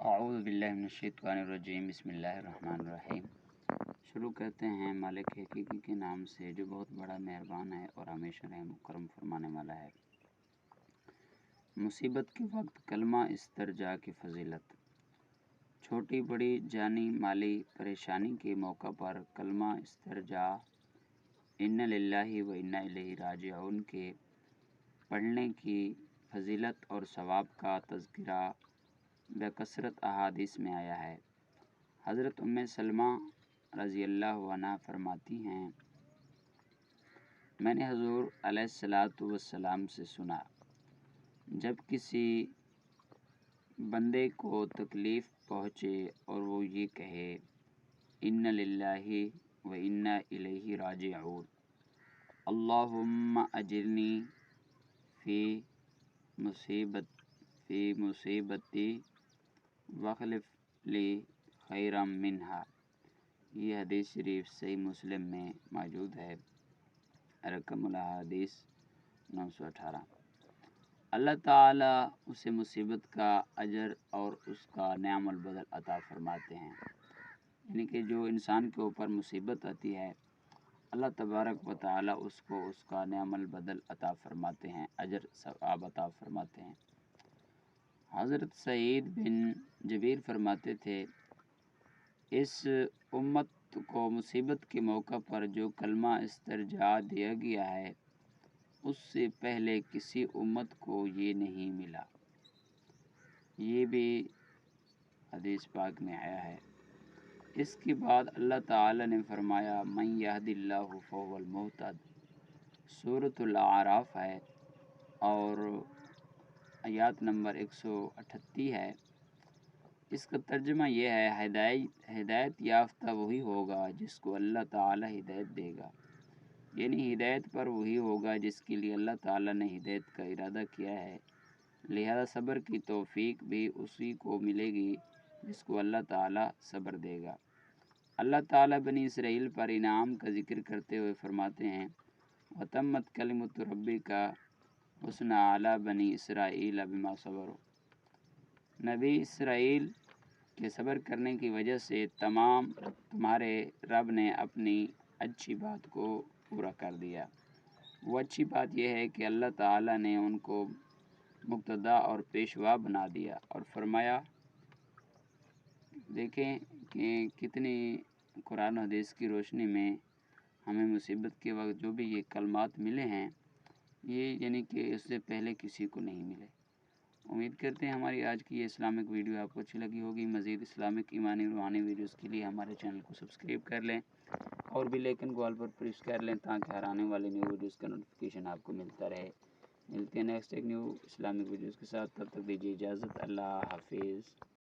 اعوذ باللہ من الشیطان الرجیم، بسم اللہ الرحمن الرحیم۔ شروع کرتے ہیں مالک حقیقی کے نام سے جو بہت بڑا مہربان ہے اور ہمیشہ رحم و کرم فرمانے والا ہے۔ مصیبت کے وقت کلمہ استرجاع کی فضیلت۔ چھوٹی بڑی جانی مالی پریشانی کے موقع پر کلمہ استرجاع ان للہ و انا الیہ راجعون کے پڑھنے کی فضیلت اور ثواب کا تذکرہ بکثرت احادیث میں آیا ہے۔ حضرت ام سلمہ رضی اللہ عنہا فرماتی ہیں، میں نے حضور علیہ الصلاۃ والسلام سے سنا، جب کسی بندے کو تکلیف پہنچے اور وہ یہ کہے ان للہ و انا الیہ راجعون، اللہم اجرنی فی مصیبتی واخلف لی خیرا منہا، یہ حدیث شریف صحیح مسلم میں موجود ہے، رقم الحدیث 918۔ اللہ تعالیٰ اسے مصیبت کا اجر اور اس کا نعم البدل عطا فرماتے ہیں، یعنی کہ جو انسان کے اوپر مصیبت آتی ہے اللہ تبارک و تعالیٰ اس کو اس کا نعم البدل عطا فرماتے ہیں، اجر ثواب عطا فرماتے ہیں۔ حضرت سعید بن جبیر فرماتے تھے، اس امت کو مصیبت کے موقع پر جو کلمہ استرجاع دیا گیا ہے اس سے پہلے کسی امت کو یہ نہیں ملا۔ یہ بھی حدیث پاک میں آیا ہے۔ اس کے بعد اللہ تعالی نے فرمایا من یہد اللہ فہو المہتد، سورۃ الاعراف ہے اور آیات نمبر 138 ہے۔ اس کا ترجمہ یہ ہے، ہدایت یافتہ وہی ہوگا جس کو اللہ تعالی ہدایت دے گا، یعنی ہدایت پر وہی ہوگا جس کے لیے اللہ تعالی نے ہدایت کا ارادہ کیا ہے، لہذا صبر کی توفیق بھی اسی کو ملے گی جس کو اللہ تعالی صبر دے گا۔ اللہ تعالی بنی اسرائیل پر انعام کا ذکر کرتے ہوئے فرماتے ہیں، وَتَمَّتْ كَلِمَةُ رَبِّكَ حسن علی بنی اسرائیل بما صبروا، نبی اسرائیل کے صبر کرنے کی وجہ سے تمہارے رب نے اپنی اچھی بات کو پورا کر دیا۔ وہ اچھی بات یہ ہے کہ اللہ تعالی نے ان کو مقتدا اور پیشوا بنا دیا، اور فرمایا، دیکھیں کہ کتنی قرآن و حدیث کی روشنی میں ہمیں مصیبت کے وقت جو بھی یہ کلمات ملے ہیں یہ یعنی کہ اس سے پہلے کسی کو نہیں ملے۔ امید کرتے ہیں ہماری آج کی یہ اسلامک ویڈیو آپ کو اچھی لگی ہوگی۔ مزید اسلامک ایمانی روحانی ویڈیوز کے لیے ہمارے چینل کو سبسکرائب کر لیں اور بیل آئیکن کو آل پر پریس کر لیں تاکہ ہر آنے والی نیو ویڈیوز کا نوٹیفیکیشن آپ کو ملتا رہے۔ ملتے ہیں نیکسٹ ایک نیو اسلامک ویڈیوز کے ساتھ، تب تک دیجیے اجازت، اللہ حافظ۔